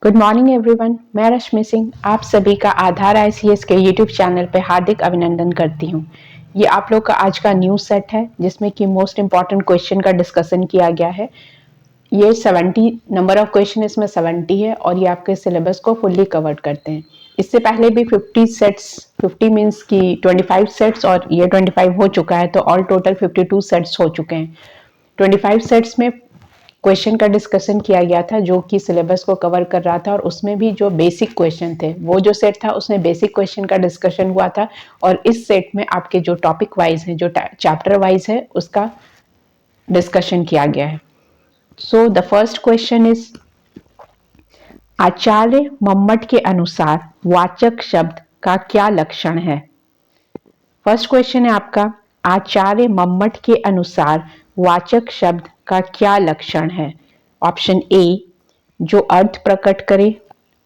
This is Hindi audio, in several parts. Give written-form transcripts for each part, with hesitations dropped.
गुड मॉर्निंग एवरीवन, मैं रश्मि सिंह आप सभी का आधार आईसीएस के यूट्यूब चैनल पे हार्दिक अभिनंदन करती हूँ। ये आप लोग का आज का न्यूज सेट है जिसमें कि मोस्ट इम्पॉर्टेंट क्वेश्चन का डिस्कशन किया गया है। ये 70 नंबर ऑफ क्वेश्चन इसमें 70 है और ये आपके सिलेबस को फुल्ली कवर्ड करते हैं। इससे पहले भी 50 सेट्स 50 मीन्स की 25 सेट्स और ये 25 हो चुका है, तो ऑल टोटल 52 सेट्स हो चुके हैं। 25 सेट्स में क्वेश्चन का डिस्कशन किया गया था जो कि सिलेबस को कवर कर रहा था, और उसमें भी जो बेसिक क्वेश्चन थे, वो जो सेट था उसमें बेसिक क्वेश्चन का डिस्कशन हुआ था। और इस सेट में आपके जो टॉपिक वाइज है, जो चैप्टर वाइज है, उसका डिस्कशन किया गया है। So the first question is, Acharya Mammat के अनुसार वाचक शब्द का क्या लक्षण है? फर्स्ट क्वेश्चन है आपका, आचार्य मम्मट के अनुसार वाचक शब्द का क्या लक्षण है? ऑप्शन ए, जो अर्थ प्रकट करे।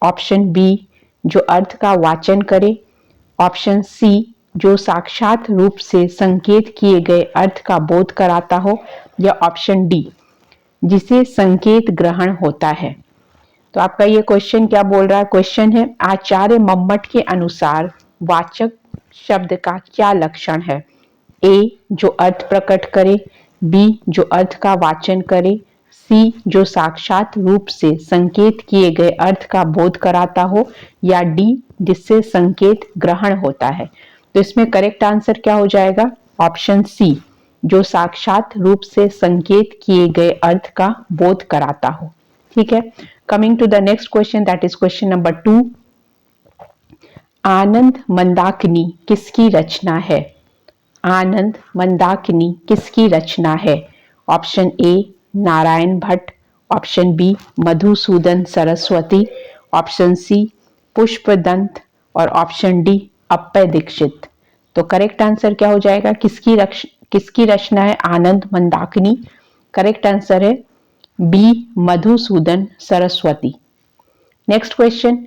ऑप्शन बी, जो अर्थ का वाचन करे। ऑप्शन सी, जो साक्षात रूप से संकेत किए गए अर्थ का बोध कराता हो। या ऑप्शन डी, जिसे संकेत ग्रहण होता है। तो आपका ये क्वेश्चन क्या बोल रहा है? क्वेश्चन है, आचार्य मम्मट के अनुसार वाचक शब्द का क्या लक्षण है? ए, जो अर्थ प्रकट करे। बी, जो अर्थ का वाचन करे। सी, जो साक्षात रूप से संकेत किए गए अर्थ का बोध कराता हो। या डी, जिससे संकेत ग्रहण होता है। तो इसमें करेक्ट आंसर क्या हो जाएगा? ऑप्शन सी, जो साक्षात रूप से संकेत किए गए अर्थ का बोध कराता हो। ठीक है, coming to the next question, that is question number 2। Anand Mandakini किसकी रचना है? आनंद मंदाकिनी किसकी रचना है? Option A, Narayan Bhatt. Option B, Madhusudan Saraswati. Option C, Pushpadant. और ऑप्शन डी, अप्पय दीक्षित। तो करेक्ट आंसर क्या हो जाएगा? किसकी रचना है आनंद मंदाकिनी? करेक्ट आंसर है B, Madhusudan Saraswati. Next question,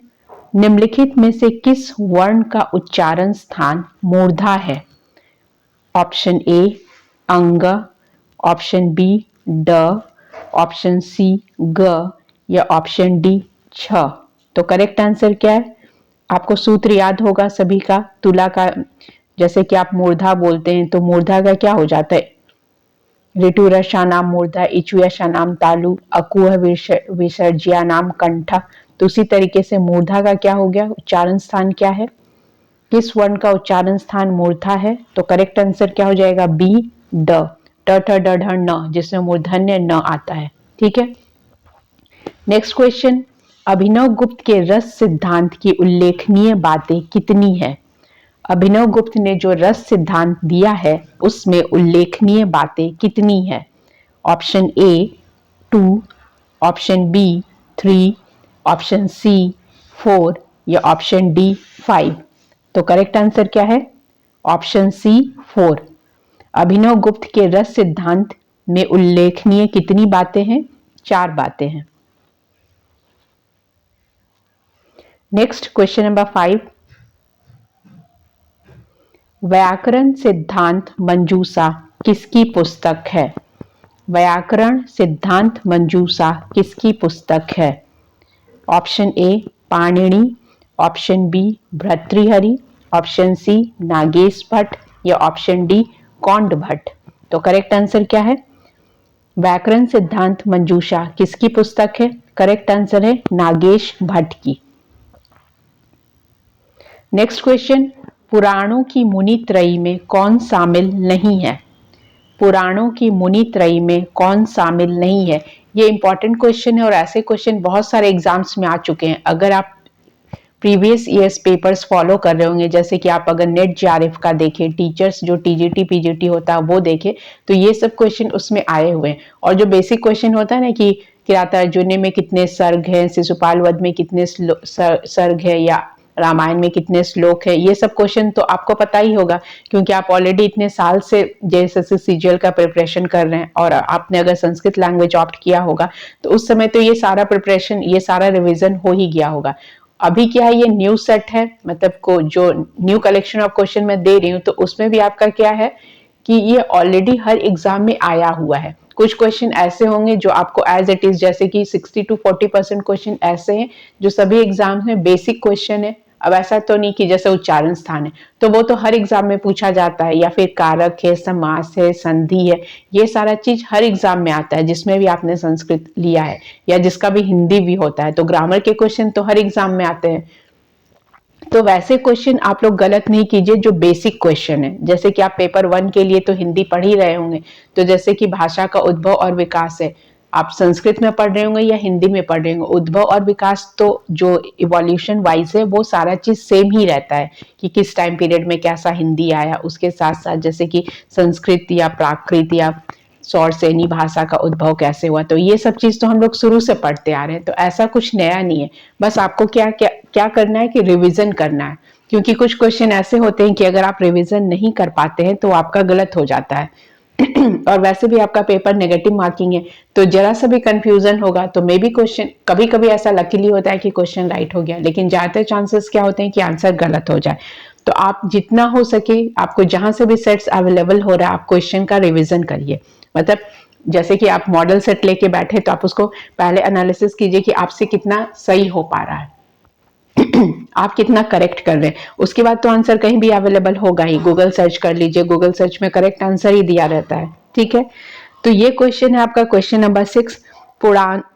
निम्नलिखित में से किस वर्ण का उच्चारण स्थान मूर्धा है? ऑप्शन ए, अंग। ऑप्शन बी, ड। ऑप्शन सी, ग। या ऑप्शन डी, छ। तो करेक्ट आंसर क्या है? आपको सूत्र याद होगा सभी का, तुला का। जैसे कि आप मूर्धा बोलते हैं तो मूर्धा का क्या हो जाता है? ऋतुरशा नाम मूर्धा, इचुयशा नाम तालु, अकुह विसर्जिया नाम कंठ। तो उसी तरीके से मूर्धा का क्या हो गया? उच्चारण स्थान क्या है? किस वर्ण का उच्चारण स्थान मूर्धा है? तो करेक्ट आंसर क्या हो जाएगा? बी, ड। ट ठ ड ढ न, जिसमें मूर्धन्य न आता है। ठीक है, नेक्स्ट क्वेश्चन, अभिनव गुप्त के रस सिद्धांत की उल्लेखनीय बातें कितनी है? अभिनव गुप्त ने जो रस सिद्धांत दिया है उसमें उल्लेखनीय बातें कितनी है? Option A 2, option B 3, option C 4 या ऑप्शन डी 5। तो करेक्ट आंसर क्या है? Option C 4। अभिनव गुप्त के रस सिद्धांत में उल्लेखनीय कितनी बातें हैं? 4 बातें हैं। नेक्स्ट क्वेश्चन नंबर 5, व्याकरण सिद्धांत मंजूषा किसकी पुस्तक है? व्याकरण सिद्धांत मंजूषा किसकी पुस्तक है? Option A, Panini. Option B, Bhartrihari. Option C, Nagesh Bhatt. या ऑप्शन डी, कौंड भट्ट। तो करेक्ट आंसर क्या है? व्याकरण सिद्धांत मंजूषा किसकी पुस्तक है? करेक्ट आंसर है नागेश भट्ट की। नेक्स्ट क्वेश्चन, पुराणों की मुनि त्रयी में कौन शामिल नहीं है? पुराणों की मुनि त्रयी में कौन शामिल नहीं है? ये इंपॉर्टेंट क्वेश्चन है और ऐसे क्वेश्चन बहुत सारे एग्जाम्स में आ चुके हैं। अगर आप प्रीवियस ईयर्स पेपर्स फॉलो कर रहे होंगे, जैसे कि आप अगर नेट जेआरएफ का देखें, टीचर्स जो टीजीटी पीजीटी होता है वो देखें, तो ये सब क्वेश्चन उसमें आए हुए हैं। और जो बेसिक क्वेश्चन होता है ना कि किरातार्जुनीय में कितने सर्ग हैं, शिशुपाल वध में कितने सर्ग है, या रामायण में कितने श्लोक है, ये सब क्वेश्चन तो आपको पता ही होगा क्योंकि आप ऑलरेडी इतने साल से जेएसएससी सीजीएल का प्रिपरेशन कर रहे हैं। और आपने अगर संस्कृत लैंग्वेज ऑप्ट किया होगा तो उस समय तो ये सारा प्रिपरेशन, ये सारा रिवीजन हो ही गया होगा। अभी क्या है, ये न्यू सेट है, मतलब को जो न्यू कलेक्शन ऑफ क्वेश्चन मैं दे रही हूँ तो उसमें भी आपका क्या है कि ये ऑलरेडी हर एग्जाम में आया हुआ है। कुछ क्वेश्चन ऐसे होंगे जो आपको एज इट इज, जैसे कि 60 to 40% क्वेश्चन ऐसे हैं जो सभी एग्जाम में बेसिक क्वेश्चन है। अब ऐसा तो नहीं कि जैसे उच्चारण स्थान है तो वो तो हर एग्जाम में पूछा जाता है, या फिर कारक है, समास है, संधि है, ये सारा चीज हर एग्जाम में आता है जिसमें भी आपने संस्कृत लिया है या जिसका भी हिंदी भी होता है। तो ग्रामर के क्वेश्चन तो हर एग्जाम में आते हैं। तो वैसे क्वेश्चन आप लोग गलत नहीं कीजिए जो बेसिक क्वेश्चन है। जैसे कि आप पेपर 1 के लिए तो हिंदी पढ़ ही रहे होंगे, तो जैसे कि भाषा का उद्भव और विकास है, आप संस्कृत में पढ़ रहे होंगे या हिंदी में पढ़ रहे होंगे, उद्भव और विकास तो जो इवोल्यूशन वाइज है वो सारा चीज सेम ही रहता है कि किस टाइम पीरियड में कैसा हिंदी आया। उसके साथ साथ जैसे कि संस्कृत या प्राकृत या सौरसेनी भाषा का उद्भव कैसे हुआ, तो ये सब चीज तो हम लोग शुरू से पढ़ते आ रहे हैं, तो ऐसा कुछ नया नहीं है। बस आपको क्या क्या क्या करना है कि रिवीजन करना है, क्योंकि कुछ क्वेश्चन ऐसे होते हैं कि अगर आप रिवीजन नहीं कर पाते हैं तो आपका गलत हो जाता है। और वैसे भी आपका पेपर नेगेटिव मार्किंग है, तो जरा सा भी कंफ्यूजन होगा तो मे बी क्वेश्चन, कभी कभी ऐसा लकीली होता है कि क्वेश्चन राइट हो गया, लेकिन ज्यादातर चांसेस क्या होते हैं कि आंसर गलत हो जाए। तो आप जितना हो सके, आपको जहां से भी सेट्स अवेलेबल हो रहा है आप क्वेश्चन का रिविजन करिए। मतलब जैसे कि आप मॉडल सेट लेके बैठे तो आप उसको पहले एनालिसिस कीजिए कि आपसे कितना सही हो पा रहा है, आप कितना करेक्ट कर रहे हैं। उसके बाद तो आंसर कहीं भी अवेलेबल होगा ही, गूगल सर्च कर लीजिए, गूगल सर्च में करेक्ट आंसर ही दिया रहता है। ठीक है, तो ये क्वेश्चन है आपका क्वेश्चन नंबर 6।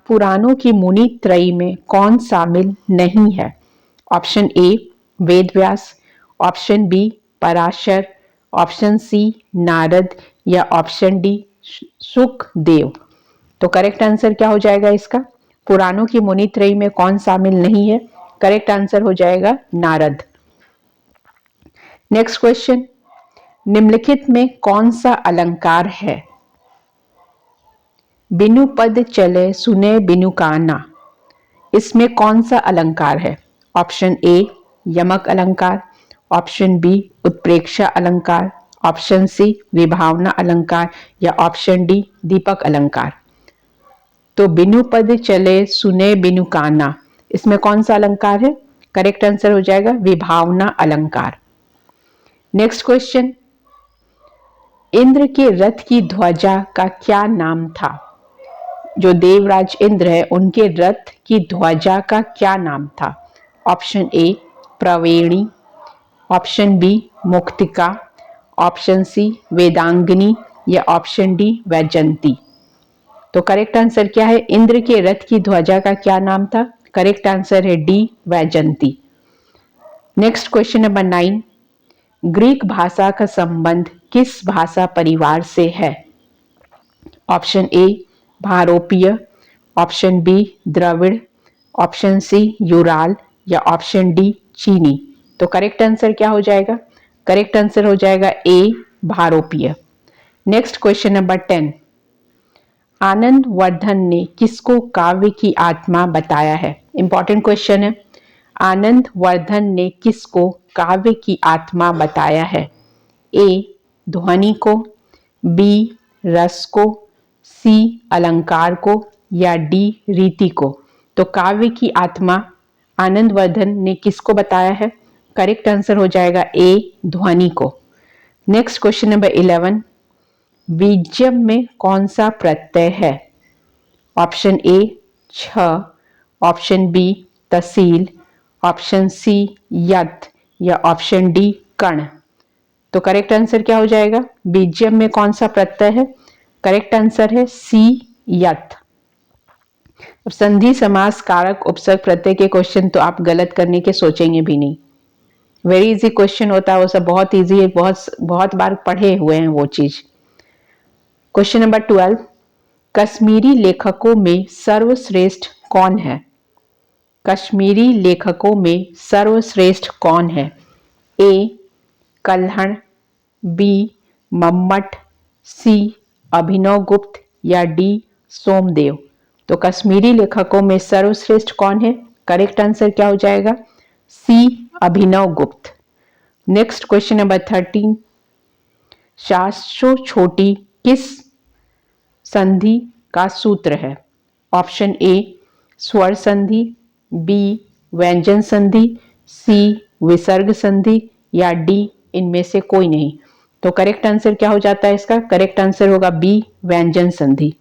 पुराणों की मुनि त्रयी में कौन शामिल नहीं है? Option A Ved Vyas, option B Parashar, option C Narad, या ऑप्शन डी सुखदेव। तो करेक्ट आंसर क्या हो जाएगा इसका? पुराणों की मुनि त्रयी में कौन शामिल नहीं है? करेक्ट आंसर हो जाएगा नारद। नेक्स्ट क्वेश्चन, निम्नलिखित में कौन सा अलंकार है? बिनु पद चले सुने बिनु काना, इसमें कौन सा अलंकार है? ऑप्शन ए यमक अलंकार, ऑप्शन बी उत्प्रेक्षा अलंकार, ऑप्शन सी विभावना अलंकार, या ऑप्शन डी दीपक अलंकार। तो बिनु पद चले सुने बिनु काना, इसमें कौन सा अलंकार है? करेक्ट आंसर हो जाएगा विभावना अलंकार। नेक्स्ट क्वेश्चन, इंद्र के रथ की ध्वजा का क्या नाम था? जो देवराज इंद्र है उनके रथ की ध्वजा का क्या नाम था? ऑप्शन ए प्रवेणी, ऑप्शन बी मुक्तिका, ऑप्शन सी वेदांगिनी, या ऑप्शन डी वैजंती। तो करेक्ट आंसर क्या है? इंद्र के रथ की ध्वजा का क्या नाम था? करेक्ट आंसर है D Vaijanti. Next question number 9, Greek भाषा का संबंध किस भाषा परिवार से है? ऑप्शन ए भारोपीय, ऑप्शन बी द्रविड़, ऑप्शन सी यूराल, या ऑप्शन डी चीनी। तो करेक्ट आंसर क्या हो जाएगा? करेक्ट आंसर हो जाएगा ए भारोपीय। Next question number 10, Anand Vardhan ने किसको काव्य की आत्मा बताया है? इंपॉर्टेंट क्वेश्चन है। आनंद वर्धन ने किसको काव्य की आत्मा बताया है? ए ध्वनि को, बी रस को, सी अलंकार को, या डी रीति को। तो काव्य की आत्मा आनंद वर्धन ने किसको बताया है? करेक्ट आंसर हो जाएगा ए ध्वनि को। नेक्स्ट क्वेश्चन नंबर 11, बीजम में कौन सा प्रत्यय है? ऑप्शन ए छ, ऑप्शन बी तसील, ऑप्शन सी यत, या ऑप्शन डी कण। तो करेक्ट आंसर क्या हो जाएगा? बीजम में कौन सा प्रत्यय है? करेक्ट आंसर है सी यत। अब संधि समास कारक उपसर्ग प्रत्यय के क्वेश्चन तो आप गलत करने के सोचेंगे भी नहीं, वेरी इजी क्वेश्चन होता है वो सब, बहुत इजी है, बहुत बहुत बार पढ़े हुए हैं वो चीज। क्वेश्चन नंबर 12, कश्मीरी लेखकों में सर्वश्रेष्ठ कौन है? कश्मीरी लेखकों में सर्वश्रेष्ठ कौन है? ए कल्हण, बी मम्मट, सी अभिनव गुप्त, या डी सोमदेव। तो कश्मीरी लेखकों में सर्वश्रेष्ठ कौन है? करेक्ट आंसर क्या हो जाएगा? सी अभिनव गुप्त। नेक्स्ट क्वेश्चन नंबर 13, शास्त्रो छोटी किस संधि का सूत्र है? ऑप्शन ए स्वर संधि, बी व्यंजन संधि, सी विसर्ग संधि, या डी इनमें से कोई नहीं। तो करेक्ट आंसर क्या हो जाता है इसका? करेक्ट आंसर होगा बी, व्यंजन संधि।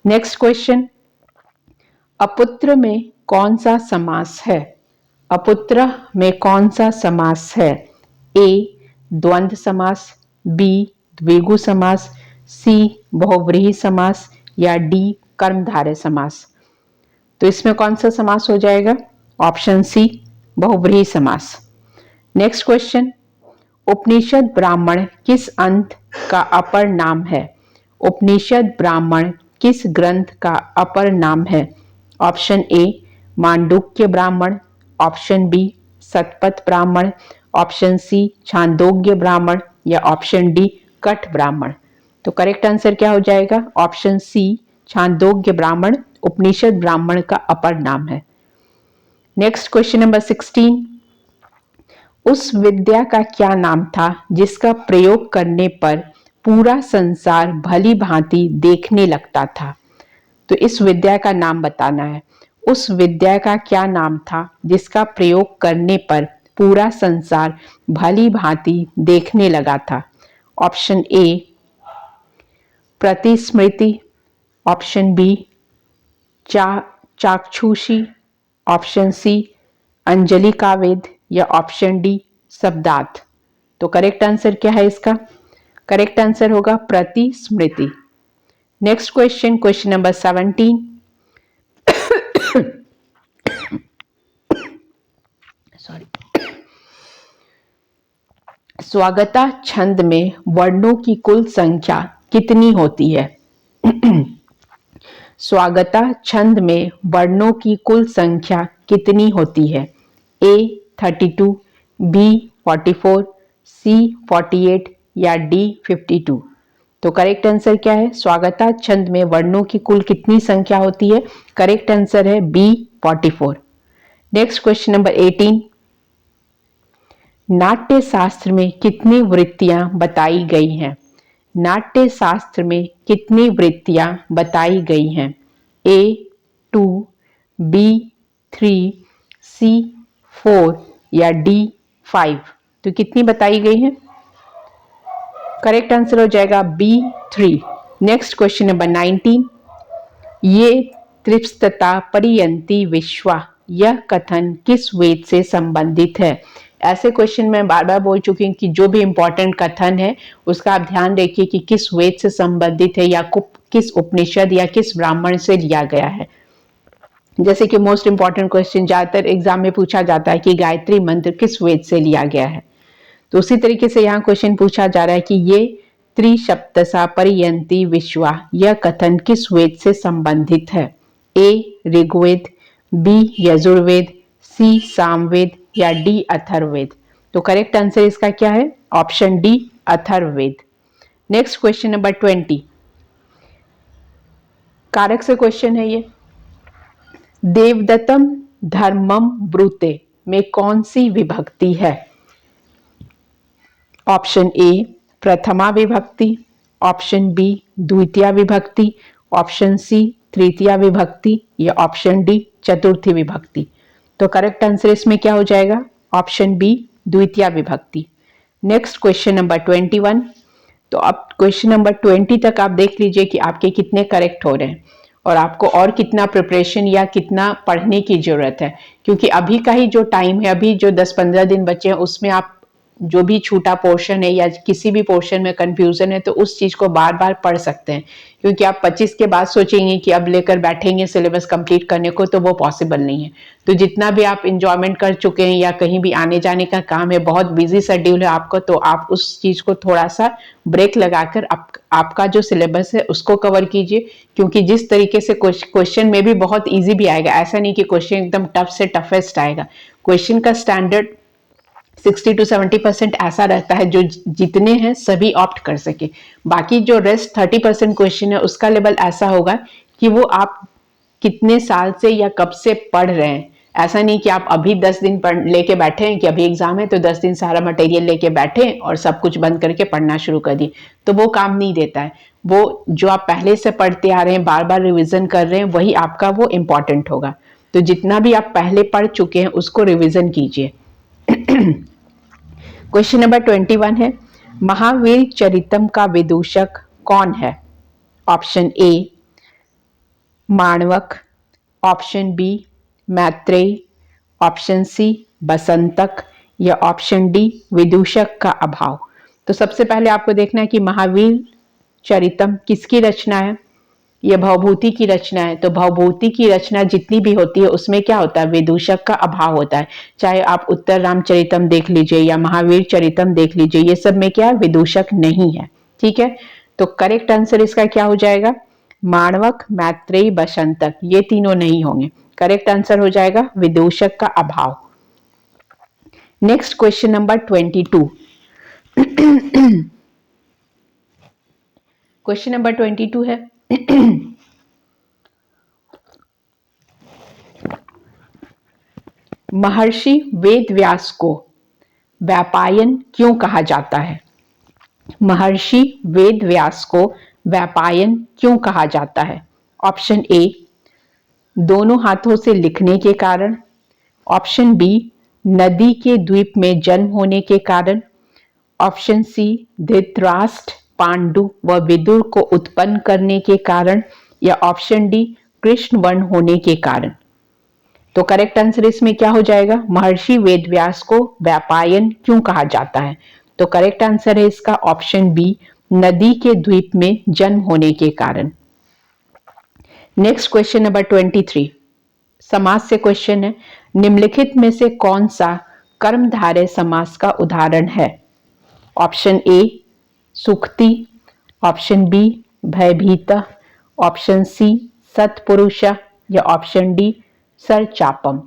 नेक्स्ट क्वेश्चन, अपुत्र में कौन सा समास है? अपुत्र में कौन सा समास है? ए द्वंद्व समास, बी द्विगु समास, सी बहुव्रीहि समास या डी कर्मधारय समास। तो इसमें कौन सा समास हो जाएगा? ऑप्शन सी बहुव्रीहि समास। नेक्स्ट क्वेश्चन, उपनिषद ब्राह्मण किस अंत का अपर नाम है? उपनिषद ब्राह्मण किस ग्रंथ का अपर नाम है? ऑप्शन ए मांडुक्य ब्राह्मण, option B Shatapatha Brahmana, option C Chandogya ब्राह्मण या ऑप्शन डी कठ ब्राह्मण। तो करेक्ट आंसर क्या हो जाएगा? ऑप्शन सी छांदोग्य ब्राह्मण उपनिषद ब्राह्मण का अपर नाम है। नेक्स्ट क्वेश्चन नंबर 16, उस विद्या का क्या नाम था जिसका प्रयोग करने पर पूरा संसार भली भांति देखने लगता था? तो इस विद्या का नाम बताना है। उस विद्या का क्या नाम था जिसका प्रयोग करने पर पूरा संसार भली भांति देखने लगा था? ऑप्शन ए प्रतिस्मृति, ऑप्शन बी चाक्षुषी, ऑप्शन सी अंजलि का वेद या ऑप्शन डी शब्दार्थ। तो करेक्ट आंसर क्या है इसका? करेक्ट आंसर होगा प्रतिस्मृति। Next question, question number 17, sorry, स्वागता छंद में वर्णों की कुल संख्या कितनी होती है? स्वागता छंद में वर्णों की कुल संख्या कितनी होती है? ए 32, बी 44, सी 48 या डी 52। तो करेक्ट आंसर क्या है? स्वागता छंद में वर्णों की कुल कितनी संख्या होती है? करेक्ट आंसर है बी 44। नेक्स्ट क्वेश्चन नंबर 18, नाट्य शास्त्र में कितनी वृत्तियां बताई गई हैं? नाट्य शास्त्र में कितनी वृत्तियां बताई गई हैं? ए 2, बी 3, सी 4 या डी 5। तो कितनी बताई गई हैं? करेक्ट आंसर हो जाएगा बी 3। नेक्स्ट क्वेश्चन नंबर 19, ये त्रिस्तता परियंती विश्वा, यह कथन किस वेद से संबंधित है? ऐसे क्वेश्चन मैं बार बार बोल चुकी हूँ कि जो भी इंपॉर्टेंट कथन है उसका आप ध्यान रखिए कि किस वेद से संबंधित है या किस उपनिषद या किस ब्राह्मण से लिया गया है। जैसे कि मोस्ट इंपॉर्टेंट क्वेश्चन ज्यादातर एग्जाम में पूछा जाता है कि गायत्री मंत्र किस वेद से लिया गया है। तो उसी तरीके से यहाँ क्वेश्चन पूछा जा रहा है कि ये त्रिसप्तसा परियंती विश्वा, यह कथन किस वेद से संबंधित है? ए ऋग्वेद, बी यजुर्वेद, सी सामवेद या डी अथर्ववेद। तो करेक्ट आंसर इसका क्या है? Option D Atharvaveda. Next question number 20, कारक से क्वेश्चन है ये। देवदत्तम धर्मम ब्रूते में कौन सी विभक्ति है? ऑप्शन ए प्रथमा विभक्ति, ऑप्शन बी द्वितीय विभक्ति, ऑप्शन सी तृतीया विभक्ति या ऑप्शन डी चतुर्थी विभक्ति। तो करेक्ट आंसर इसमें क्या हो जाएगा? ऑप्शन बी द्वितीय विभक्ति। नेक्स्ट क्वेश्चन नंबर 21, तो अब क्वेश्चन नंबर 20 तक आप देख लीजिए कि आपके कितने करेक्ट हो रहे हैं और आपको और कितना प्रिपरेशन या कितना पढ़ने की जरूरत है, क्योंकि अभी का ही जो टाइम है, अभी जो 10-15 दिन बचे हैं उसमें आप जो भी छूटा पोर्शन है या किसी भी पोर्शन में कंफ्यूजन है तो उस चीज को बार बार पढ़ सकते हैं, क्योंकि आप 25 के बाद सोचेंगे कि अब लेकर बैठेंगे सिलेबस कंप्लीट करने को, तो वो पॉसिबल नहीं है। तो जितना भी आप इंजॉयमेंट कर चुके हैं या कहीं भी आने जाने का काम है, बहुत बिजी शेड्यूल है आपको, तो आप उस चीज को थोड़ा सा ब्रेक लगाकर आपका जो सिलेबस है उसको कवर कीजिए, क्योंकि जिस तरीके से क्वेश्चन में भी बहुत ईजी भी आएगा, ऐसा नहीं कि क्वेश्चन एकदम टफ से टफेस्ट आएगा। क्वेश्चन का स्टैंडर्ड 60 to 70% ऐसा रहता है जो जितने हैं सभी ऑप्ट कर सके। बाकी जो रेस्ट 30% क्वेश्चन है उसका लेवल ऐसा होगा कि वो आप कितने साल से या कब से पढ़ रहे हैं। ऐसा नहीं कि आप अभी 10 दिन पढ़ लेके बैठे हैं कि अभी एग्जाम है तो 10 दिन सारा मटेरियल लेके बैठे और सब कुछ बंद करके पढ़ना शुरू कर दिए, तो वो काम नहीं देता है। वो जो आप पहले से पढ़ते आ रहे हैं, बार बार रिविजन कर रहे हैं, वही आपका वो इम्पॉर्टेंट होगा। तो जितना भी आप पहले पढ़ चुके हैं उसको रिविजन कीजिए। क्वेश्चन नंबर 21 है, महावीर चरितम का विदूषक कौन है? Option A Manavak, option B Maitreya, option C Basantak या ऑप्शन डी विदूषक का अभाव। तो सबसे पहले आपको देखना है कि महावीर चरितम किसकी रचना है। यह भवभूति की रचना है। तो भवभूति की रचना जितनी भी होती है उसमें क्या होता है, विदूषक का अभाव होता है। चाहे आप उत्तर रामचरितम देख लीजिए या महावीर चरितम देख लीजिए, ये सब में क्या है, विदूषक नहीं है। ठीक है, तो करेक्ट आंसर इसका क्या हो जाएगा, माणवक, मैत्रेय, बसंतक, ये तीनों नहीं होंगे। करेक्ट आंसर हो जाएगा विदूषक का अभाव। Next question number 22। Question number 22 है महर्षि वेदव्यास को व्यापायन क्यों कहा जाता है? महर्षि वेदव्यास को व्यापायन क्यों कहा जाता है? ऑप्शन ए दोनों हाथों से लिखने के कारण, ऑप्शन बी नदी के द्वीप में जन्म होने के कारण, ऑप्शन सी धृतराष्ट्र, पांडु व विदुर को उत्पन्न करने के कारण, या ऑप्शन डी कृष्ण वर्ण होने के कारण। तो करेक्ट आंसर इसमें क्या हो जाएगा, महर्षि वेदव्यास को व्यापायन क्यों कहा जाता है? तो करेक्ट आंसर है इसका ऑप्शन बी नदी के द्वीप में जन्म होने के कारण। नेक्स्ट क्वेश्चन नंबर 23 समास से क्वेश्चन है। निम्नलिखित में से कौन सा कर्मधारय समास का उदाहरण है? ऑप्शन ए सुक्ति, ऑप्शन बी भयभीत, ऑप्शन सी सत्पुरुष या ऑप्शन डी सरचापम।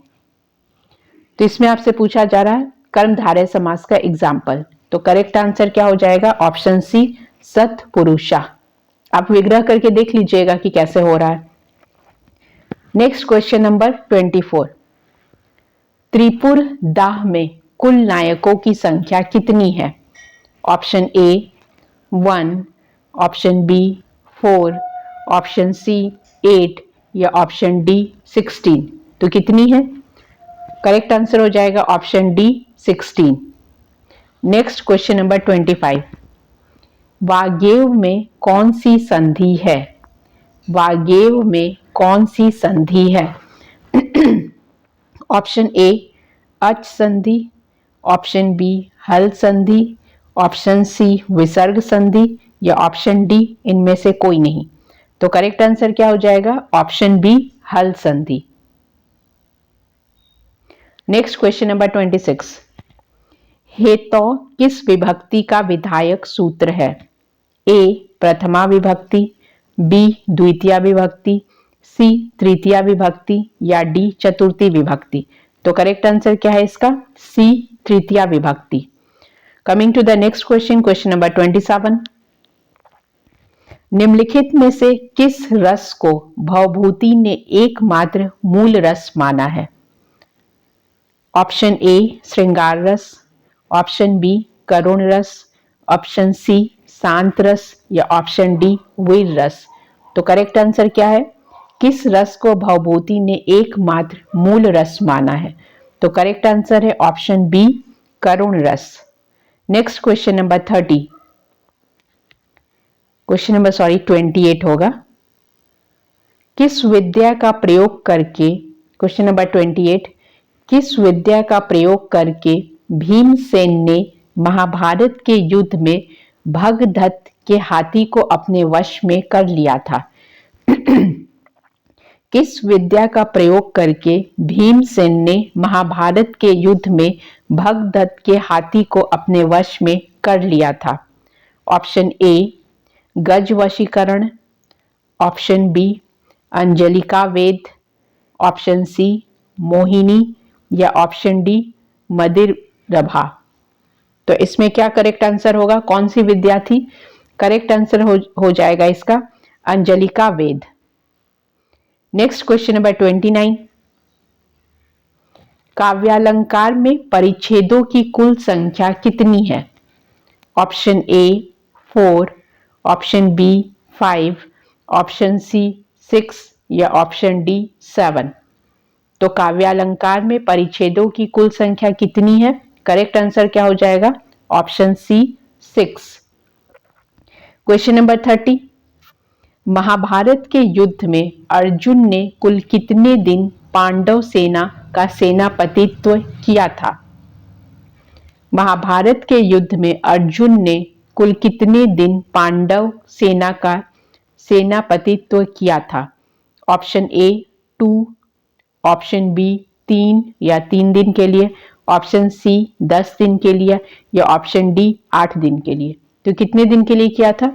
तो इसमें आपसे पूछा जा रहा है कर्मधारय समास का एग्जाम्पल। तो करेक्ट आंसर क्या हो जाएगा, ऑप्शन सी सत्पुरुषा। आप विग्रह करके देख लीजिएगा कि कैसे हो रहा है। Next question number 24। त्रिपुर दाह में कुल नायकों की संख्या कितनी है? Option A 1, option B 4, option C 8 या ऑप्शन डी 16। तो कितनी है? करेक्ट आंसर हो जाएगा option D 16। Next question number 25। वाग्येव में कौन सी संधि है? वाग्येव में कौन सी संधि है? ऑप्शन ए अच संधि, ऑप्शन बी हल संधि, ऑप्शन सी विसर्ग संधि या ऑप्शन डी इनमें से कोई नहीं। तो करेक्ट आंसर क्या हो जाएगा, ऑप्शन बी हल संधि। Next question number 26। हेतौ किस विभक्ति का विधायक सूत्र है? ए प्रथमा विभक्ति, बी द्वितीया विभक्ति, सी तृतीया विभक्ति या डी चतुर्थी विभक्ति। तो करेक्ट आंसर क्या है इसका, सी तृतीया विभक्ति। Coming to the next question, question number 27। निम्नलिखित में से किस रस को भवभूति ने एकमात्र मूल रस माना है? ऑप्शन ए श्रृंगार रस, ऑप्शन बी करुण रस, ऑप्शन सी शांत रस या ऑप्शन डी वीर रस। तो करेक्ट आंसर क्या है, किस रस को भवभूति ने एकमात्र मूल रस माना है? तो करेक्ट आंसर है ऑप्शन बी करुण रस। Next question number 30, question number 28 होगा। किस विद्या का प्रयोग करके, क्वेश्चन नंबर 28, किस विद्या का प्रयोग करके भीमसेन ने महाभारत के युद्ध में भगदत्त के हाथी को अपने वश में कर लिया था? किस विद्या का प्रयोग करके भीमसेन ने महाभारत के युद्ध में भगदत्त के हाथी को अपने वश में कर लिया था? ऑप्शन ए गज वशीकरण, ऑप्शन बी अंजलिका वेद, ऑप्शन सी मोहिनी या ऑप्शन डी मदिरभा। तो इसमें क्या करेक्ट आंसर होगा, कौन सी विद्या थी? करेक्ट आंसर हो जाएगा इसका अंजलिका वेद। Next question number 29। काव्यालंकार में परिच्छेदों की कुल संख्या कितनी है? Option A 4, option B 5, option C 6 या ऑप्शन डी 7। तो काव्यालंकार में परिच्छेदों की कुल संख्या कितनी है? करेक्ट आंसर क्या हो जाएगा, option C 6। Question number 30, Mahabharata के युद्ध में अर्जुन ने कुल कितने दिन पांडव सेना का सेनापतित्व किया था? महाभारत के युद्ध में अर्जुन ने कुल कितने दिन पांडव सेना का सेनापतित्व किया था? ऑप्शन ए 2, ऑप्शन बी 3 या 3 दिन के लिए, ऑप्शन सी 10 दिन के लिए या ऑप्शन डी 8 दिन के लिए। तो कितने दिन के लिए किया था?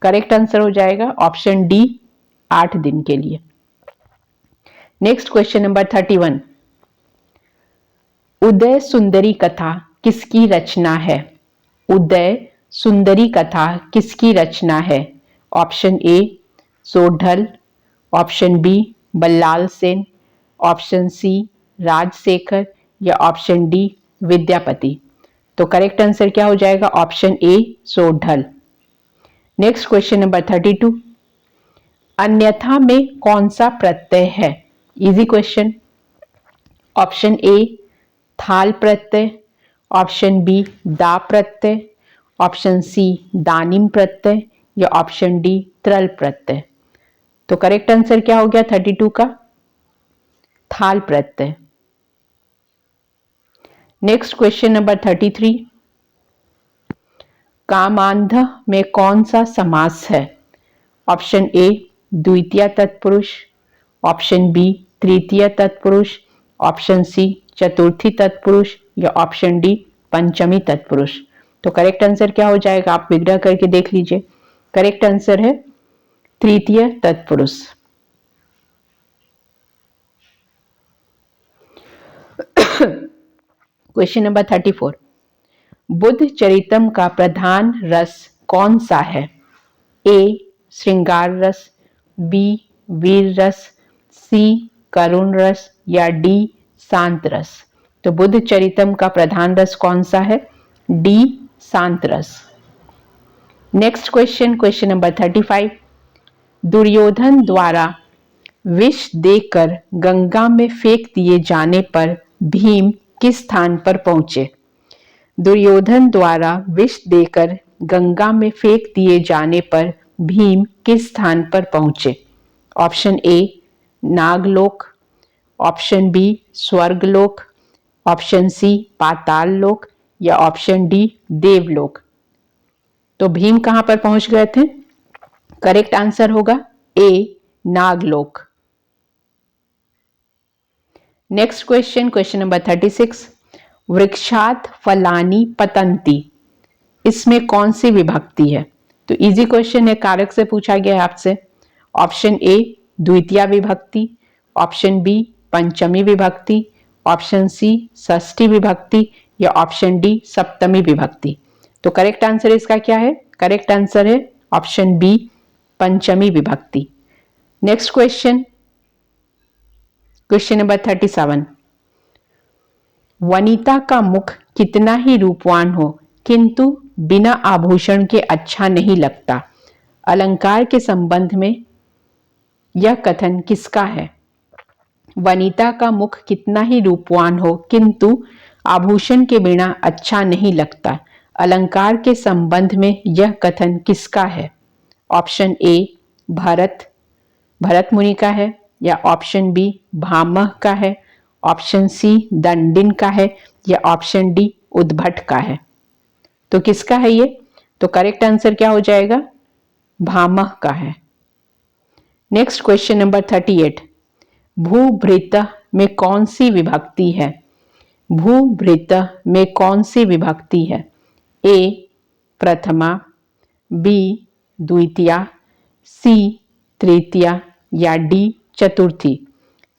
करेक्ट आंसर हो जाएगा ऑप्शन डी 8 दिन के लिए। नेक्स्ट क्वेश्चन नंबर 31, उदय सुंदरी कथा किसकी रचना है? उदय सुंदरी कथा किसकी रचना है? Option A Sodhal, option B Ballal Sen, option C Rajshekhar या ऑप्शन डी विद्यापति। तो करेक्ट आंसर क्या हो जाएगा? Option A Sodal. Next question number 32, अन्यथा में कौन सा प्रत्यय है? Easy question. ऑप्शन ए थाल प्रत्यय, ऑप्शन बी दा प्रत्यय, ऑप्शन सी दानिम प्रत्यय या ऑप्शन डी त्रल प्रत्यय। तो करेक्ट आंसर क्या हो गया 32 का? थाल प्रत्यय। नेक्स्ट क्वेश्चन नंबर 33, कामांध में कौन सा समास है? ऑप्शन ए द्वितीय तत्पुरुष, ऑप्शन बी तृतीय तत्पुरुष, ऑप्शन सी चतुर्थी तत्पुरुष या ऑप्शन डी पंचमी तत्पुरुष। तो करेक्ट आंसर क्या हो जाएगा? आप विग्रह करके देख लीजिए। करेक्ट आंसर है तृतीय तत्पुरुष। क्वेश्चन नंबर 34, बुद्ध चरितम का प्रधान रस कौन सा है? ए श्रृंगार रस, बी वीर रस, सी करुण रस या डी शांत रस। तो बुद्ध चरितम का प्रधान रस कौन सा है? डी शांत रस। Next question, question number 35, Duryodhana द्वारा विष देकर गंगा में फेंक दिए जाने पर भीम किस स्थान पर पहुंचे? दुर्योधन द्वारा विष देकर गंगा में फेंक दिए जाने पर भीम किस स्थान पर पहुंचे? Option A Naglok, option B स्वर्गलोक, ऑप्शन सी पाताल लोक या ऑप्शन डी देवलोक। तो भीम कहां पर पहुंच गए थे? करेक्ट आंसर होगा ए Naglok. Next question, question number 36, वृक्षात फलानी पतंती, इसमें कौन सी विभक्ति है? तो इजी क्वेश्चन है, कारक से पूछा गया है आपसे। ऑप्शन ए द्वितीय विभक्ति, ऑप्शन बी पंचमी विभक्ति, ऑप्शन सी षष्ठी विभक्ति या ऑप्शन डी सप्तमी विभक्ति। तो करेक्ट आंसर इसका क्या है? करेक्ट आंसर है ऑप्शन बी पंचमी विभक्ति। Next question, question number 37, Vanita का मुख कितना ही रूपवान हो किंतु बिना आभूषण के अच्छा नहीं लगता, अलंकार के संबंध में यह कथन किसका है? वनिता का मुख कितना ही रूपवान हो किंतु आभूषण के बिना अच्छा नहीं लगता, अलंकार के संबंध में यह कथन किसका है? ऑप्शन ए भरत मुनि का है या ऑप्शन बी भामह का है, ऑप्शन सी दंडिन का है या ऑप्शन डी उद्भट का है। तो किसका है ये? तो करेक्ट आंसर क्या हो जाएगा? भामह का है। नेक्स्ट क्वेश्चन नंबर 38, भूभृत में कौन सी विभक्ति है? भूभृत में कौन सी विभक्ति है? ए प्रथमा, बी द्वितीया, सी तृतीया या डी चतुर्थी।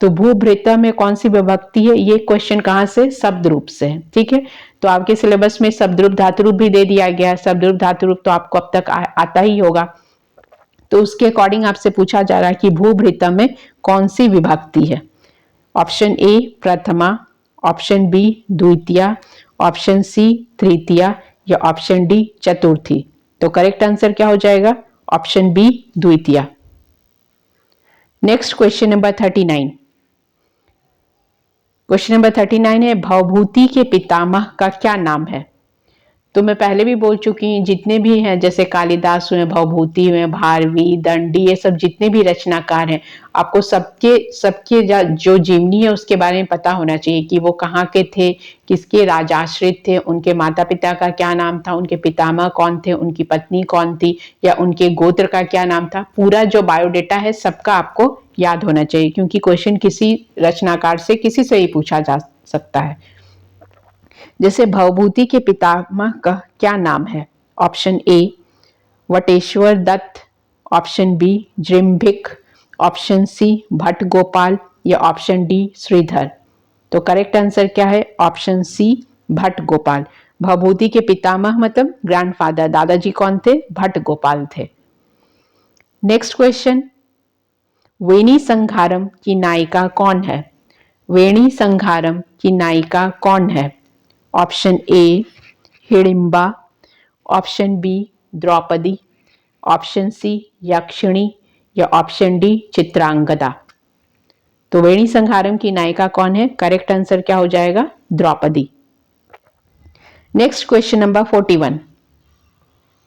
तो भूभृत में कौन सी विभक्ति है? ये क्वेश्चन कहां से? शब्द रूप से है। ठीक है, तो आपके सिलेबस में शब्द रूप धातु रूप भी दे दिया गया है। शब्द रूप धातु रूप तो आपको अब तक आता ही होगा, तो उसके अकॉर्डिंग आपसे पूछा जा रहा है कि भूभृत में कौन सी विभक्ति है? ऑप्शन ए प्रथमा, ऑप्शन बी द्वितीया, ऑप्शन सी तृतीया या ऑप्शन डी चतुर्थी। तो करेक्ट आंसर क्या हो जाएगा? ऑप्शन बी द्वितीया। Next question number 39, question number 39 है, भवभूति के पितामह का क्या नाम है? तो मैं पहले भी बोल चुकी हूँ, जितने भी हैं जैसे कालिदास हुए, भवभूति हुए, भारवी, दंडी, ये सब जितने भी रचनाकार हैं, आपको सबके सबके जो जीवनी है उसके बारे में पता होना चाहिए कि वो कहाँ के थे, किसके राजाश्रित थे, उनके माता पिता का क्या नाम था, उनके पितामह कौन थे, उनकी पत्नी कौन थी, या उनके गोत्र का क्या नाम था। पूरा जो बायोडेटा है सबका आपको याद होना चाहिए, क्योंकि क्वेश्चन किसी रचनाकार से किसी से ही पूछा जा सकता है। जैसे भवभूति के पितामह का क्या नाम है? Option A Vateshwar Datt, option B Jrimbhik, option C Bhatt Gopal, या ऑप्शन डी श्रीधर। तो करेक्ट आंसर क्या है? Option C Bhatt Gopal. भवभूति के पितामह मतलब ग्रैंडफादर, दादाजी कौन थे? भट्ट गोपाल थे। नेक्स्ट क्वेश्चन, वेणी संघारम की नायिका कौन है? वेणी संघारम की नायिका कौन है? Option A Hidimba, option B Draupadi, option C यक्षिणी, या ऑप्शन डी चित्रांगदा। तो वेणी संघारम की नायिका कौन है? करेक्ट आंसर क्या हो जाएगा? द्रौपदी। नेक्स्ट क्वेश्चन नंबर 41,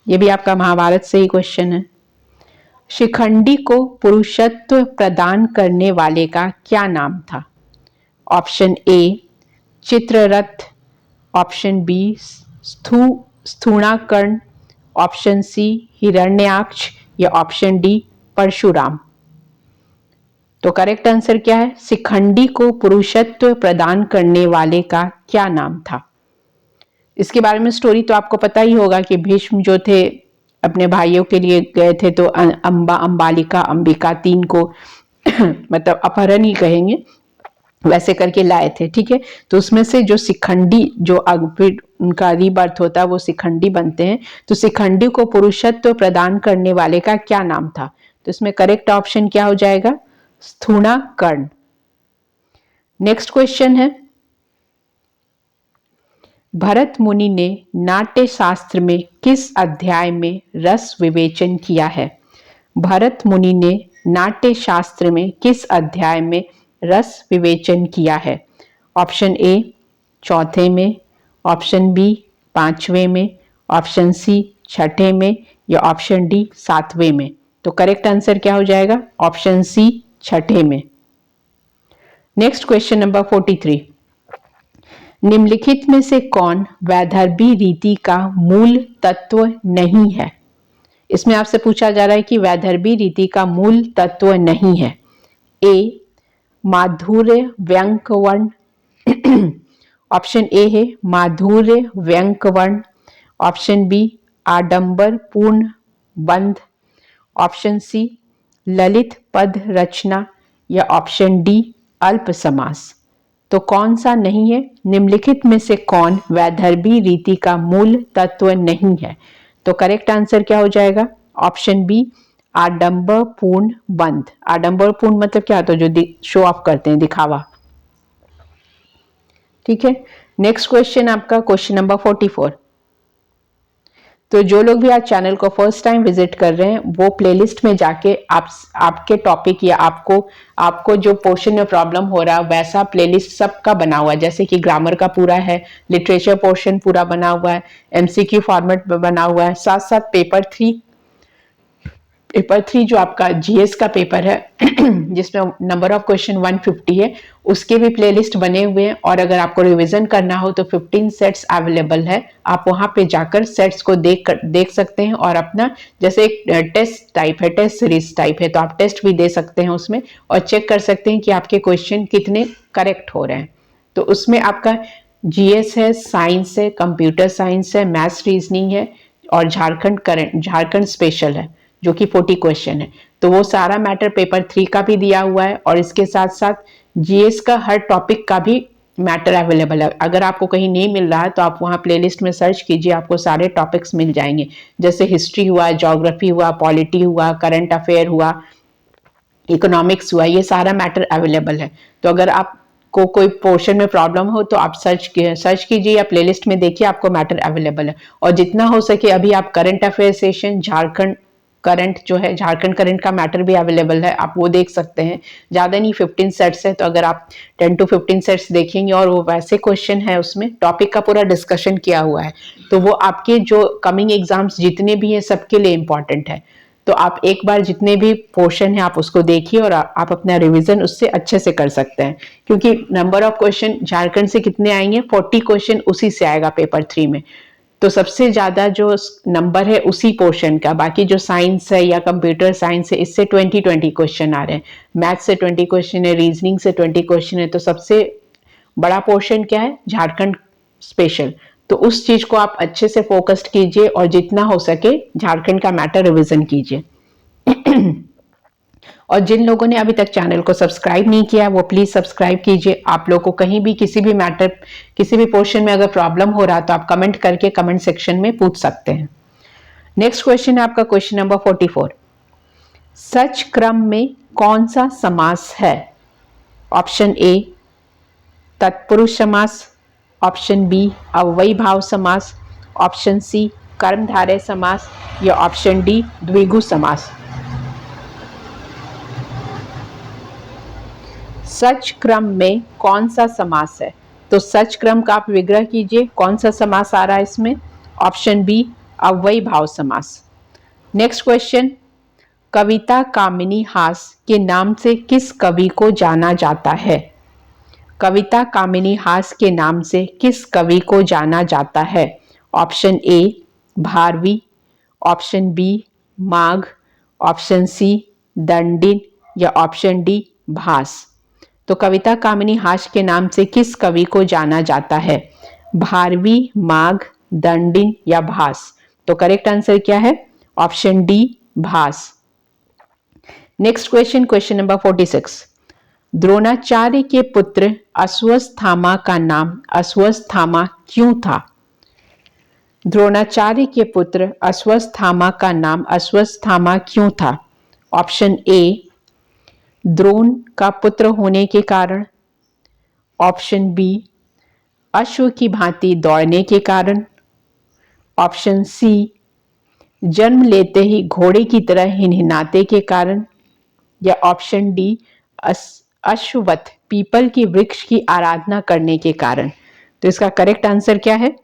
ये भी आपका महाभारत से ही क्वेश्चन है। शिखंडी को पुरुषत्व प्रदान करने वाले का क्या नाम था? Option A Chitraratha, option B Sthunakarna, option C Hiranyaksha, या ऑप्शन डी परशुराम। तो करेक्ट आंसर क्या है? शिखंडी को पुरुषत्व प्रदान करने वाले का क्या नाम था? इसके बारे में स्टोरी तो आपको पता ही होगा कि भीष्म जो थे अपने भाइयों के लिए गए थे, तो अंबा, अंबालिका, अंबिका, तीन को मतलब अपहरण ही कहेंगे, वैसे करके लाए थे। ठीक है, तो उसमें से जो शिखंडी, जो फिर उनका रीबर्थ होता है, वो शिखंडी बनते हैं। तो शिखंडी को पुरुषत्व प्रदान करने वाले का क्या नाम था? तो इसमें करेक्ट ऑप्शन क्या हो जाएगा? स्थूणाकर्ण। नेक्स्ट क्वेश्चन है, भरत मुनि ने नाट्य शास्त्र में किस अध्याय में रस विवेचन किया है? भरत मुनि ने नाट्य शास्त्र में किस अध्याय में रस विवेचन किया है? ऑप्शन ए चौथे में, ऑप्शन बी पांचवें में, ऑप्शन सी छठे में, या ऑप्शन डी सातवें में। तो करेक्ट आंसर क्या हो जाएगा? ऑप्शन सी छठे में। नेक्स्ट क्वेश्चन नंबर 43, निम्नलिखित में से कौन वैदर्भी रीति का मूल तत्व नहीं है? इसमें आपसे पूछा जा रहा है कि वैदर्भी रीति का मूल तत्व नहीं है। ए माधुर्य व्यंक वर्ण, ऑप्शन ए है माधुर्य व्यंक वर्ण, ऑप्शन बी आडंबर पूर्ण बंध, ऑप्शन सी ललित पद रचना, या ऑप्शन डी अल्प समास। तो कौन सा नहीं है? निम्नलिखित में से कौन वैदर्भी रीति का मूल तत्व नहीं है? तो करेक्ट आंसर क्या हो जाएगा? ऑप्शन बी आडंबर पूर्ण बंध। आडंबर पूर्ण मतलब क्या होता है? जो शो ऑफ करते हैं, दिखावा। ठीक है, नेक्स्ट क्वेश्चन आपका क्वेश्चन नंबर 44। तो जो लोग भी आज चैनल को फर्स्ट टाइम विजिट कर रहे हैं, वो प्लेलिस्ट में जाके आपके टॉपिक या आपको जो पोर्शन में प्रॉब्लम हो रहा है वैसा प्लेलिस्ट सबका बना हुआ है। जैसे कि ग्रामर का पूरा है, लिटरेचर पोर्शन पूरा बना हुआ है, एमसीक्यू फॉर्मेट में बना हुआ है, साथ साथ पेपर थ्री जो आपका जीएस का पेपर है जिसमें नंबर ऑफ क्वेश्चन 150 है, उसके भी प्लेलिस्ट बने हुए हैं। और अगर आपको रिवीजन करना हो तो 15 सेट्स अवेलेबल है, आप वहां पे जाकर सेट्स को देख सकते हैं। और अपना जैसे एक टेस्ट टाइप है, टेस्ट सीरीज टाइप है, तो आप टेस्ट भी दे सकते हैं उसमें, और चेक कर सकते हैं कि आपके क्वेश्चन कितने करेक्ट हो रहे हैं। तो उसमें आपका जीएस है, साइंस है, कंप्यूटर साइंस है, मैथ्स रीजनिंग है, और झारखंड स्पेशल है जो कि 40 क्वेश्चन है। तो वो सारा मैटर पेपर 3 का भी दिया हुआ है, और इसके साथ साथ जीएस का हर टॉपिक का भी मैटर अवेलेबल है। अगर आपको कहीं नहीं मिल रहा है तो आप वहाँ प्लेलिस्ट में सर्च कीजिए, आपको सारे टॉपिक्स मिल जाएंगे। जैसे हिस्ट्री हुआ, ज्योग्राफी हुआ, पॉलिटी हुआ, करंट अफेयर हुआ, इकोनॉमिक्स हुआ, ये सारा मैटर अवेलेबल है। तो अगर आपको कोई पोर्शन में प्रॉब्लम हो तो आप सर्च कीजिए या प्लेलिस्ट में देखिए, आपको मैटर अवेलेबल है। और जितना हो सके अभी आप current affair session, Jharkhand current जो है, झारखंड करंट का मैटर भी अवेलेबल है, आप वो देख सकते हैं। ज़्यादा नहीं, 15 सेट्स है, तो अगर आप 10 to 15 सेट्स देखेंगे और वो वैसे क्वेश्चन है, उसमें टॉपिक का पूरा डिस्कशन किया हुआ है, तो वो आपके जो कमिंग एग्जाम्स जितने भी हैं सबके लिए इम्पॉर्टेंट है। तो आप एक बार जितने भी पोर्शन है आप उसको देखिए और आप अपना रिवीजन उससे अच्छे से कर सकते हैं, क्योंकि नंबर ऑफ क्वेश्चन झारखंड से कितने आएंगे, 40 क्वेश्चन उसी से आएगा पेपर 3 में। तो सबसे ज्यादा जो नंबर है उसी पोर्शन का, बाकी जो साइंस है या कंप्यूटर साइंस है इससे 20 क्वेश्चन आ रहे हैं, मैथ से 20 क्वेश्चन है, रीजनिंग से 20 क्वेश्चन है, तो सबसे बड़ा पोर्शन क्या है, झारखंड स्पेशल। तो उस चीज को आप अच्छे से फोकस्ड कीजिए और जितना हो सके झारखंड का मैटर रिवीजन कीजिए। और जिन लोगों ने अभी तक चैनल को सब्सक्राइब नहीं किया वो प्लीज सब्सक्राइब कीजिए। आप लोगों को कहीं भी किसी भी मैटर, किसी भी पोर्शन में अगर प्रॉब्लम हो रहा तो आप कमेंट करके कमेंट सेक्शन में पूछ सकते हैं। नेक्स्ट क्वेश्चन है आपका क्वेश्चन नंबर 44। सच क्रम में कौन सा समास है? ऑप्शन ए तत्पुरुष समास, ऑप्शन बी अव्ययी भाव समास, ऑप्शन सी कर्मधारय समास या ऑप्शन डी द्विगु समास। सच क्रम में कौन सा समास है? तो सच क्रम का आप विग्रह कीजिए, कौन सा समास आ रहा है इसमें? ऑप्शन बी अव्ययी भाव समास। नेक्स्ट क्वेश्चन, कविता कामिनी हास के नाम से किस कवि को जाना जाता है? कविता कामिनी हास के नाम से किस कवि को जाना जाता है? Option A Bharavi, option B Magha, option C Dandin या ऑप्शन डी भास। तो कविता कामिनी हास के नाम से किस कवि को जाना जाता है? भारवी, माघ, दंडिन या भास। तो करेक्ट आंसर क्या है? Option D Bhas. Next question, question number 46। Dronacharya के पुत्र अश्वत्थामा का नाम अश्वत्थामा क्यों था? द्रोणाचार्य के पुत्र अश्वत्थामा का नाम अश्वत्थामा क्यों था? ऑप्शन ए द्रोण का पुत्र होने के कारण, ऑप्शन बी अश्व की भांति दौड़ने के कारण, ऑप्शन सी जन्म लेते ही घोड़े की तरह हिनहिनाते के कारण, या ऑप्शन डी अश्वत्थ पीपल की वृक्ष की आराधना करने के कारण। तो इसका करेक्ट आंसर क्या है?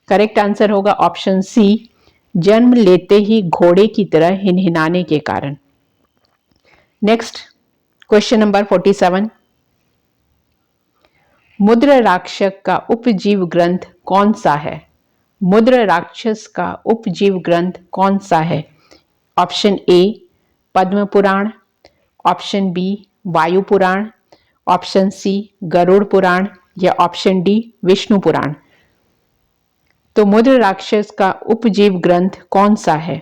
करेक्ट आंसर होगा ऑप्शन सी जन्म लेते ही घोड़े की तरह हिनहिनाने के कारण। Next question number 47। मुद्र राक्षस का उपजीव ग्रंथ कौन सा है? मुद्र राक्षस का उपजीव ग्रंथ कौन सा है? Option A Padma Purana, option B Vayu Purana, option C Garuda Purana या ऑप्शन डी विष्णु पुराण। तो मुद्र राक्षस का उपजीव ग्रंथ कौन सा है?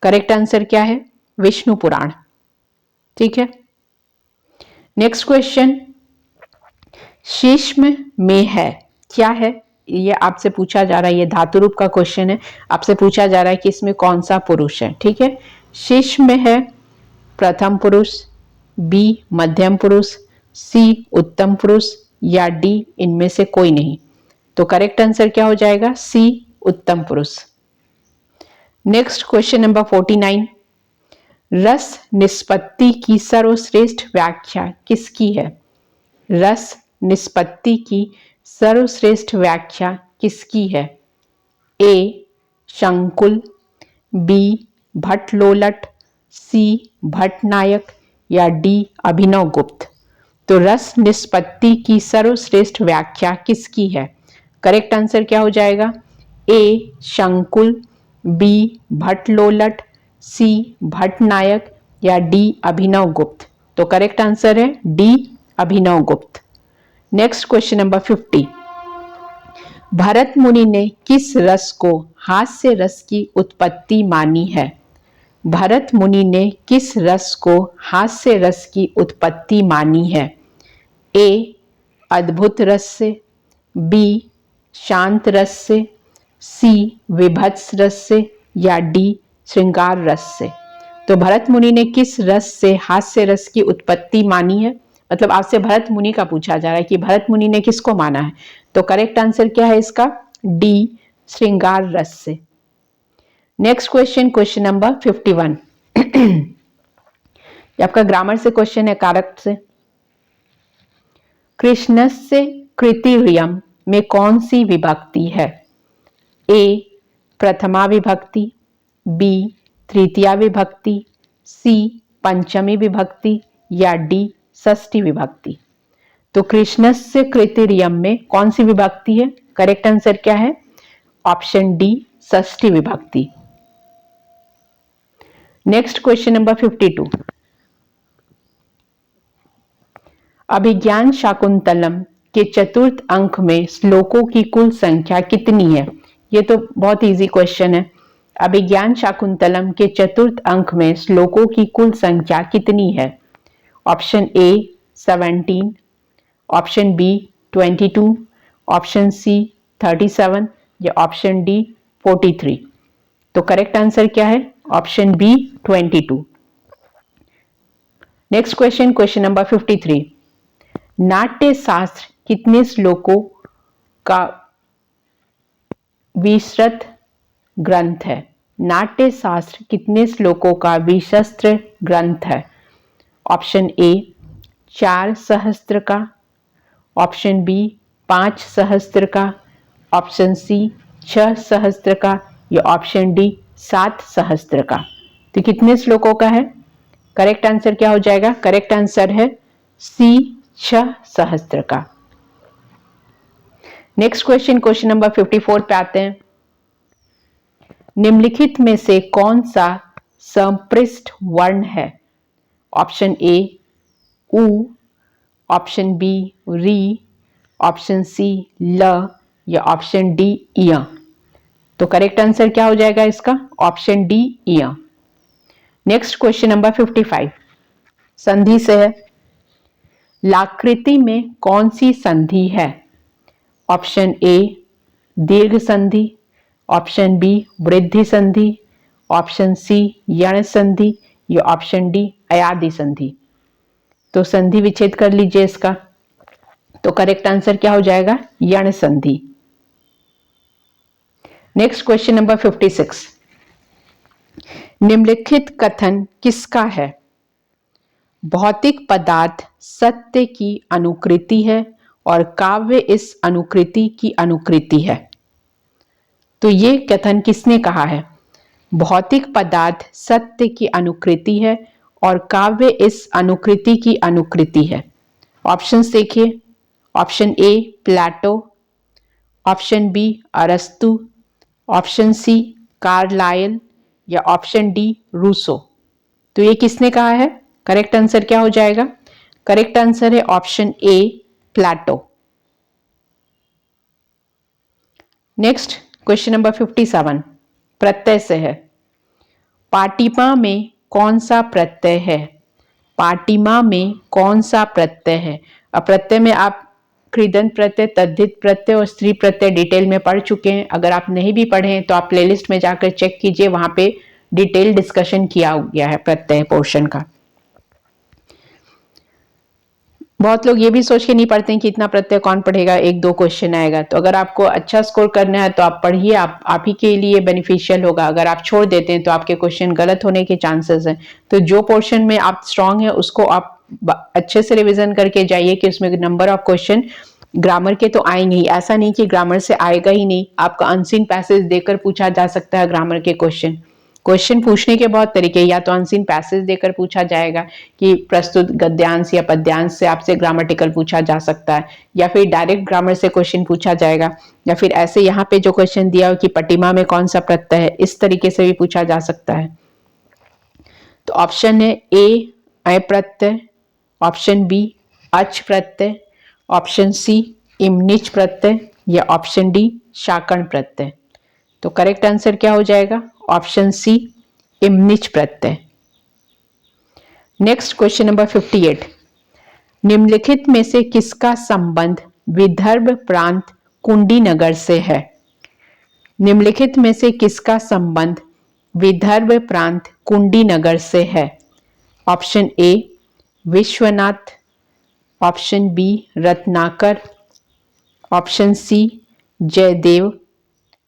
करेक्ट आंसर क्या है? विष्णु पुराण। ठीक है। नेक्स्ट क्वेश्चन, शिश्म में है क्या है? ये आपसे पूछा जा रहा है, ये धातु रूप का क्वेश्चन है, आपसे पूछा जा रहा है कि इसमें कौन सा पुरुष है। ठीक है। शिश्म में है प्रथम पुरुष, बी मध्यम पुरुष, सी उत्तम पुरुष या डी इनमें से कोई नहीं। तो करेक्ट आंसर क्या हो जाएगा? सी उत्तम पुरुष। Next question number 49। रस निष्पत्ति की सर्वश्रेष्ठ व्याख्या किसकी है? रस निष्पत्ति की सर्वश्रेष्ठ व्याख्या किसकी है? ए शंकुल, बी भट्टलोलट, सी भट्टनायक या डी अभिनव गुप्त। तो रस निष्पत्ति की सर्वश्रेष्ठ व्याख्या किसकी है? करेक्ट आंसर क्या हो जाएगा? ए शंकुल, बी भट्टलोलट, सी भट्टनायक या डी अभिनव गुप्त। तो करेक्ट आंसर है डी अभिनव गुप्त। Next question number 50। भरत मुनि ने किस रस को हास्य रस की उत्पत्ति मानी है? भरत मुनि ने किस रस को हास्य रस की उत्पत्ति मानी है? ए अद्भुत रस से, बी शांत रस से, सी विभत्स रस से या डी श्रृंगार रस से। तो भरत मुनि ने किस रस से हास्य रस की उत्पत्ति मानी है? मतलब आपसे भरत मुनि का पूछा जा रहा है कि भरत मुनि ने किसको माना है। तो करेक्ट आंसर क्या है इसका? डी श्रृंगार रस से। Next question, question number 51। ये आपका ग्रामर से क्वेश्चन है, कारक से। कृष्णस्य कृतिरियम में कौन सी विभक्ति है? ए प्रथमा विभक्ति, बी तृतीया विभक्ति, सी पंचमी विभक्ति या डी षष्ठी विभक्ति। तो कृष्णस्य कृतिरियम में कौन सी विभक्ति है? करेक्ट आंसर क्या है? ऑप्शन डी षष्ठी विभक्ति। Next question number 52। अभिज्ञान शाकुंतलम के चतुर्थ अंक में श्लोकों की कुल संख्या कितनी है? ये तो बहुत इजी क्वेश्चन है। अभिज्ञान शाकुंतलम के चतुर्थ अंक में श्लोकों की कुल संख्या कितनी है? Option A 17, option B 22, option C 37 या ऑप्शन डी 43। तो करेक्ट आंसर क्या है? Option B 22। Next question, question number 53। Natya शास्त्र कितने श्लोकों का विस्तृत ग्रंथ है? नाट्य शास्त्र कितने श्लोकों का विस्तृत ग्रंथ है? ऑप्शन ए 4 सहस्त्र का, ऑप्शन बी 5 सहस्त्र का, ऑप्शन सी 6 सहस्त्र का या ऑप्शन डी 7 सहस्त्र का। तो कितने श्लोकों का है? करेक्ट आंसर क्या हो जाएगा? करेक्ट आंसर है सी 6 सहस्त्र का। नेक्स्ट क्वेश्चन, क्वेश्चन नंबर 54 पे आते हैं। निम्नलिखित में से कौन सा संपृष्ट वर्ण है? ऑप्शन ए उ, ऑप्शन बी री, ऑप्शन सी ल या ऑप्शन डी य। तो करेक्ट आंसर क्या हो जाएगा इसका? ऑप्शन डी य। नेक्स्ट क्वेश्चन नंबर 55 संधि से है। लाकृति में कौन सी संधि है? ऑप्शन ए दीर्घ संधि, ऑप्शन बी वृद्धि संधि, ऑप्शन सी यण संधि या ऑप्शन डी अयादि संधि। तो संधि विच्छेद कर लीजिए इसका। तो करेक्ट आंसर क्या हो जाएगा? यण संधि। Next question number 56। निम्नलिखित कथन किसका है? भौतिक पदार्थ सत्य की अनुकृति है और काव्य इस अनुकृति की अनुकृति है। तो ये कथन किसने कहा है? भौतिक पदार्थ सत्य की अनुकृति है और काव्य इस अनुकृति की अनुकृति है। ऑप्शंस देखिए। Option A Plato, option B अरस्तु, ऑप्शन सी कार्लाइल या ऑप्शन डी रूसो। तो ये किसने कहा है? करेक्ट आंसर क्या हो जाएगा? करेक्ट आंसर है option A Plato. Next question number 57 प्रत्यय से है। पाटिमा में कौन सा प्रत्यय है? पाटिमा में कौन सा प्रत्यय है? अब प्रत्यय में आप कृदंत प्रत्यय, तद्धित प्रत्यय और स्त्री प्रत्यय डिटेल में पढ़ चुके हैं। अगर आप नहीं भी पढ़े हैं तो आप प्लेलिस्ट में जाकर चेक कीजिए, वहां पे डिटेल डिस्कशन किया गया है प्रत्यय पोर्शन का। बहुत लोग ये भी सोच के नहीं पढ़ते हैं कि इतना प्रत्यय कौन पढ़ेगा, एक दो क्वेश्चन आएगा। तो अगर आपको अच्छा स्कोर करना है तो आप पढ़िए, आप ही के लिए बेनिफिशियल होगा। अगर आप छोड़ देते हैं तो आपके क्वेश्चन गलत होने के चांसेस हैं। तो जो पोर्शन में आप स्ट्रांग है उसको आप अच्छे से रिवीजन करके जाइए कि उसमें नंबर ऑफ क्वेश्चन ग्रामर के तो आएंगे ही। ऐसा नहीं कि ग्रामर से आएगा ही नहीं, आपका अनसीन पैसेज देकर पूछा जा सकता है ग्रामर के क्वेश्चन। क्वेश्चन पूछने के बहुत तरीके, या तो अनसीन पैसेज देकर पूछा जाएगा कि प्रस्तुत गद्यांश या पद्यांश से आपसे ग्रामेटिकल पूछा जा सकता है, या फिर डायरेक्ट ग्रामर से क्वेश्चन पूछा जाएगा, या फिर ऐसे यहाँ पे जो क्वेश्चन दिया हो कि पटिमा में कौन सा प्रत्यय है, इस तरीके से भी पूछा जा सकता है। तो ऑप्शन है ए अय प्रत्यय, ऑप्शन बी अच प्रत्यय, ऑप्शन सी इमनिच प्रत्यय या ऑप्शन डी शाकण प्रत्यय। तो करेक्ट आंसर क्या हो जाएगा? ऑप्शन सी इमनिच प्रत्यय। Next question number 58। निम्नलिखित में से किसका संबंध विदर्भ प्रांत कुंडीनगर से है? निम्नलिखित में से किसका संबंध विदर्भ प्रांत कुंडीनगर से है? Option A Vishwanath, option B Ratnakar, option C Jayadev,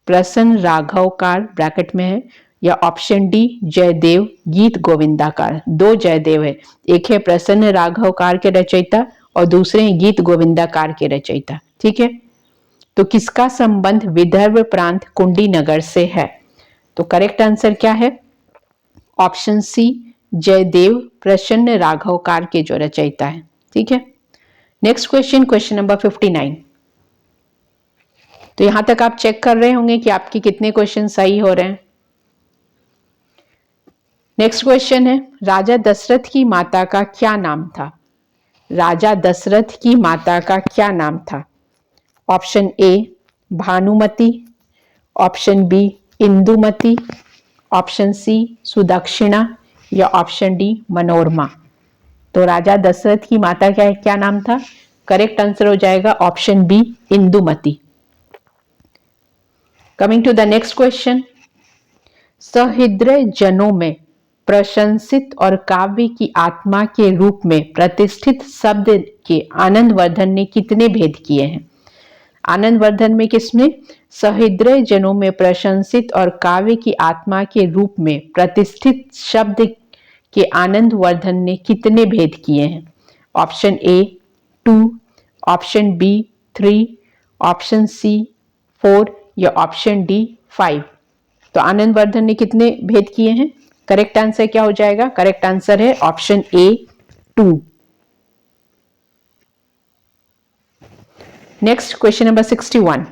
प्रसन्न राघवकार ब्रैकेट में है, या ऑप्शन डी जयदेव गीत गोविंदाकार। दो जयदेव है, एक है प्रसन्न राघवकार के रचयिता और दूसरे हैं गीत गोविंदाकार के रचयिता। ठीक है, तो किसका संबंध विदर्भ प्रांत कुंडी नगर से है? तो करेक्ट आंसर क्या है? ऑप्शन सी जयदेव प्रसन्न राघवकार के जो रचयिता है। ठीक है, नेक्स्ट क्वेश्चन, क्वेश्चन नंबर 59। तो यहां तक आप चेक कर रहे होंगे कि आपके कितने क्वेश्चन सही हो रहे हैं। नेक्स्ट क्वेश्चन है, राजा दशरथ की माता का क्या नाम था? राजा दशरथ की माता का क्या नाम था? Option A Bhanumati, option B Indumati, option C Sudakshina या ऑप्शन डी मनोरमा। तो राजा दशरथ की माता का क्या नाम था? करेक्ट आंसर हो जाएगा option B Indumati. Coming to the next question, सहृदय जनों में प्रशंसित और काव्य की आत्मा के रूप में प्रतिष्ठित शब्द के आनंदवर्धन ने कितने भेद किए हैं? आनंदवर्धन में किसने? सहृदय जनों में प्रशंसित और काव्य की आत्मा के रूप में प्रतिष्ठित शब्द के आनंदवर्धन ने कितने भेद किए हैं? Option A 2, option B 3, option C 4 या ऑप्शन डी 5। तो आनंदवर्धन ने कितने भेद किए हैं? करेक्ट आंसर क्या हो जाएगा? करेक्ट आंसर है option A 2। Next question number 61।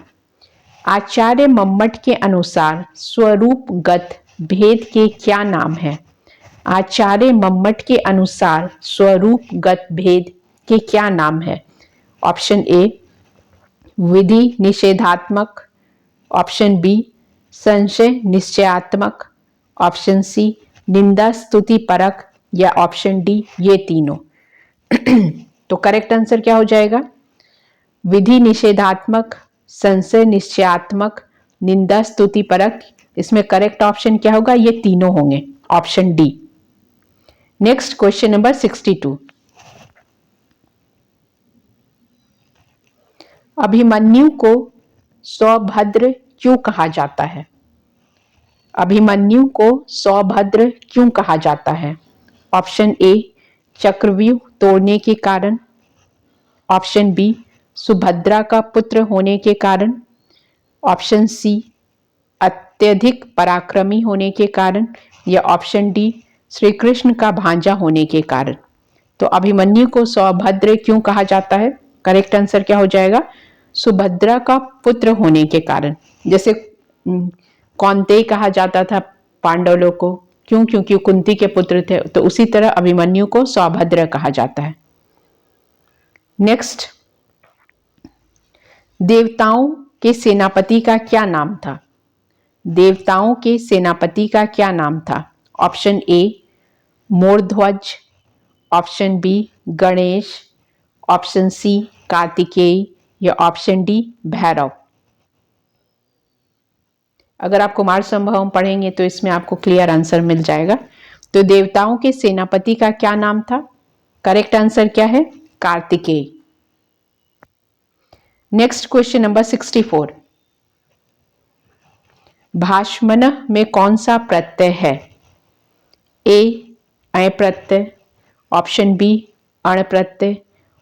आचार्य मम्मट के अनुसार स्वरूपगत भेद के क्या नाम है? आचार्य मम्मट के अनुसार स्वरूपगत भेद के क्या नाम है? ऑप्शन ए विधि निषेधात्मक, ऑप्शन बी संशय निश्चयात्मक, ऑप्शन सी निंदा स्तुति परक या ऑप्शन डी ये तीनों। तो करेक्ट आंसर क्या हो जाएगा? विधि निषेधात्मक, संशय निश्चयात्मक, निंदा स्तुति परक। इसमें करेक्ट ऑप्शन क्या होगा? ये तीनों होंगे, option D. Next question number 62। Abhimanyu को सौभद्र क्यों कहा जाता है? अभिमन्यु को सौभद्र क्यों कहा जाता है? ऑप्शन ए चक्रव्यूह तोड़ने के कारण, ऑप्शन बी सुभद्रा का पुत्र होने के कारण, ऑप्शन सी अत्यधिक पराक्रमी होने के कारण या ऑप्शन डी श्री कृष्ण का भांजा होने के कारण। तो अभिमन्यु को सौभद्र क्यों कहा जाता है? करेक्ट आंसर क्या हो जाएगा? सुभद्रा का पुत्र होने के कारण। जैसे कौन्तेय कहा जाता था पांडवों को, क्यों? क्योंकि कुंती के पुत्र थे। तो उसी तरह अभिमन्यु को सौभद्र कहा जाता है। नेक्स्ट, देवताओं के सेनापति का क्या नाम था? देवताओं के सेनापति का क्या नाम था? Option A Mordhwaj, option B Ganesh, option C Kartikeya या ऑप्शन डी भैरव। अगर आप कुमार संभवम पढ़ेंगे तो इसमें आपको क्लियर आंसर मिल जाएगा। तो देवताओं के सेनापति का क्या नाम था? करेक्ट आंसर क्या है? कार्तिकेय। Next question number 64। भाष्मनः में कौन सा प्रत्यय है? ए अय प्रत्यय, ऑप्शन बी अण प्रत्यय,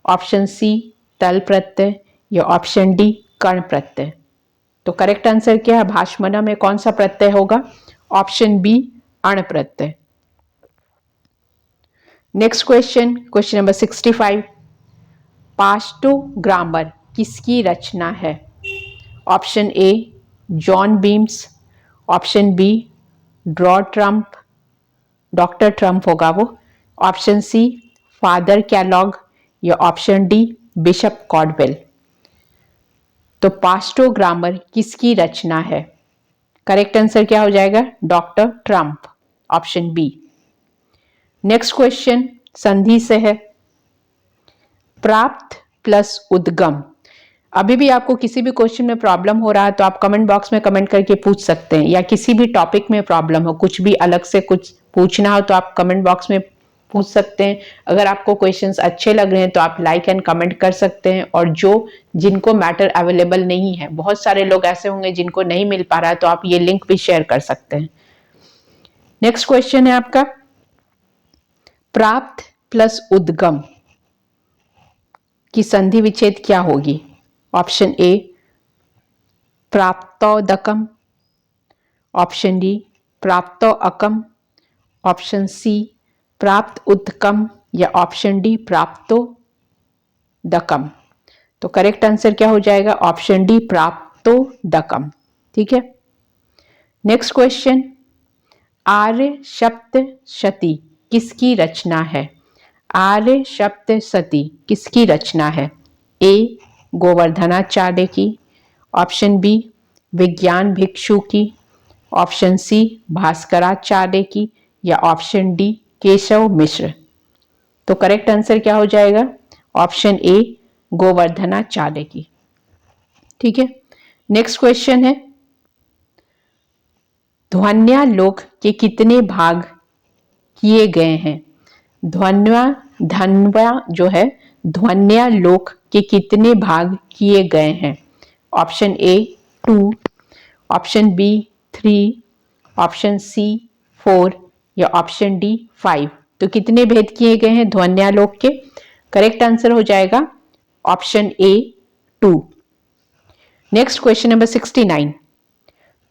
ऑप्शन सी तल प्रत्यय या ऑप्शन डी कर्ण प्रत्यय। तो करेक्ट आंसर क्या है? भाष्मनः में कौन सा प्रत्यय होगा? ऑप्शन बी अण प्रत्यय। Next question, question number 65। Pashto grammar किसकी रचना है? Option A John Beames, option B draw Trump, doctor Trump होगा वो, ऑप्शन सी फादर कैलॉग या ऑप्शन डी बिशप कॉडवेल। तो पास्टो ग्रामर किसकी रचना है? करेक्ट आंसर क्या हो जाएगा? Doctor Trump, option B. Next question संधि से है। प्राप्त प्लस उद्गम। अभी भी आपको किसी भी क्वेश्चन में प्रॉब्लम हो रहा है तो आप कमेंट बॉक्स में कमेंट करके पूछ सकते हैं, या किसी भी टॉपिक में प्रॉब्लम हो, कुछ भी अलग से कुछ पूछना हो तो आप कमेंट बॉक्स में पूछ सकते हैं। अगर आपको क्वेश्चंस अच्छे लग रहे हैं तो आप लाइक एंड कमेंट कर सकते हैं। और जिनको मैटर अवेलेबल नहीं है, बहुत सारे लोग ऐसे होंगे जिनको नहीं मिल पा रहा है, तो आप ये लिंक भी शेयर कर सकते हैं। नेक्स्ट क्वेश्चन है आपका, प्राप्त प्लस उद्गम की संधि विच्छेद क्या होगी? ऑप्शन ए प्राप्तोदकम, ऑप्शन डी प्राप्तो अकम, ऑप्शन सी प्राप्त उत्कम या ऑप्शन डी प्राप्तो दकम। तो करेक्ट आंसर क्या हो जाएगा? ऑप्शन डी प्राप्तो दकम। ठीक है। नेक्स्ट क्वेश्चन, आर्य सप्तशती किसकी रचना है? आर्य सप्तशती किसकी रचना है? ए गोवर्धनाचार्य की, ऑप्शन बी विज्ञान भिक्षु की, ऑप्शन सी भास्कराचार्य की या ऑप्शन डी केशव मिश्र। तो करेक्ट आंसर क्या हो जाएगा? ऑप्शन ए गोवर्धनाचार्य की। ठीक है। नेक्स्ट क्वेश्चन है, ध्वन्यालोक के कितने भाग किए गए हैं? धन्वा जो है, ध्वन्यालोक के कितने भाग किए गए हैं? Option A 2, option B 3, option C 4 या ऑप्शन डी 5। तो कितने भेद किए गए हैं ध्वन्यालोक के? करेक्ट आंसर हो जाएगा option A 2। Next question number 69,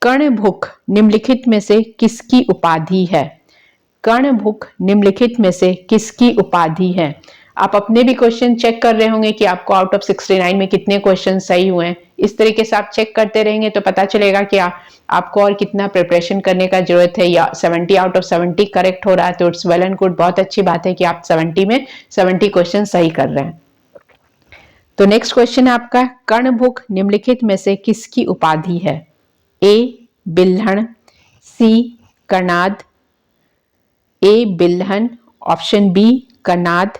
कर्णभुक निम्नलिखित में से किसकी उपाधि है? कर्णभुक निम्नलिखित में से किसकी उपाधि है? आप अपने भी क्वेश्चन चेक कर रहे होंगे कि आपको आउट ऑफ 69 में कितने क्वेश्चन सही हुए हैं। इस तरीके से आप चेक करते रहेंगे तो पता चलेगा कि आपको और कितना प्रिपरेशन करने का जरूरत है। या 70 आउट ऑफ 70 करेक्ट हो रहा है तो इट्स वेल एंड गुड, बहुत अच्छी बात है कि आप 70 में 70 क्वेश्चन सही कर रहे हैं। तो नेक्स्ट क्वेश्चन है आपका, कर्णभुक निम्नलिखित में से किसकी उपाधि है? A Bilhan, C Karnad, A Bilhan, option B Karnad,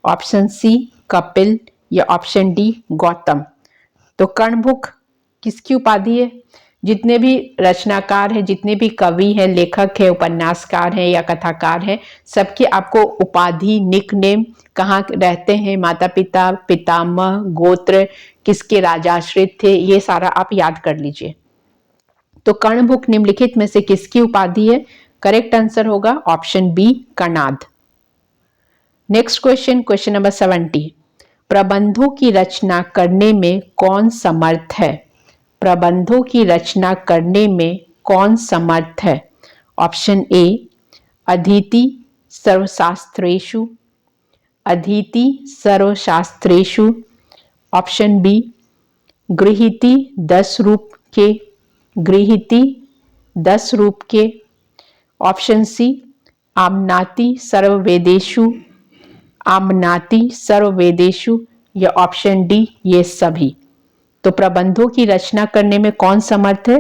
option C Kapil या ऑप्शन डी गौतम। तो कर्णभुक किसकी उपाधि है? जितने भी रचनाकार हैं, जितने भी कवि हैं, लेखक हैं, उपन्यासकार हैं या कथाकार हैं, सबके आपको उपाधि निकनेम, कहाँ रहते हैं, माता पिता, पितामह, गोत्र, किसके राजाश्रित थे, ये सारा आप याद कर लीजिए। तो कर्णभुक निम्नलिखित में से किसकी उपाधि है? करेक्ट आंसर होगा option B Karnad. Next question, question number 70, प्रबंधों की रचना करने में कौन समर्थ है? प्रबंधों की रचना करने में कौन समर्थ है? ऑप्शन ए अधीति सर्वशास्त्रेषु, अधीति सर्वशास्त्रेषु, ऑप्शन बी गृहीति 10 रूप के, गृहीति 10 रूप के, ऑप्शन सी आमनाति सर्ववेदेषु, आमनाति सर्ववेदेषु या ऑप्शन डी ये सभी। तो प्रबंधों की रचना करने में कौन समर्थ है?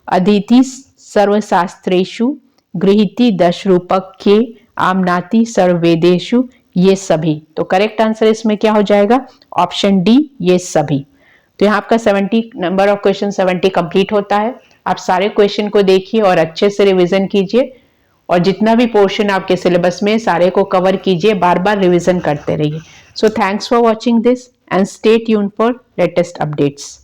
अधीति सर्वशास्त्रेषु, गृहीति 10 रूपक के, आमनाति सर्ववेदेषु ये सभी। तो करेक्ट आंसर इसमें क्या हो जाएगा? ऑप्शन डी ये सभी। तो यहाँ आपका 70 नंबर ऑफ क्वेश्चन 70 कंप्लीट होता है। आप सारे क्वेश्चन को देखिए और अच्छे से रिवीजन कीजिए और जितना भी पोर्शन आपके सिलेबस में सारे को कवर कीजिए, बार बार रिवीजन करते रहिए। So thanks for watching this and stay tuned for latest updates.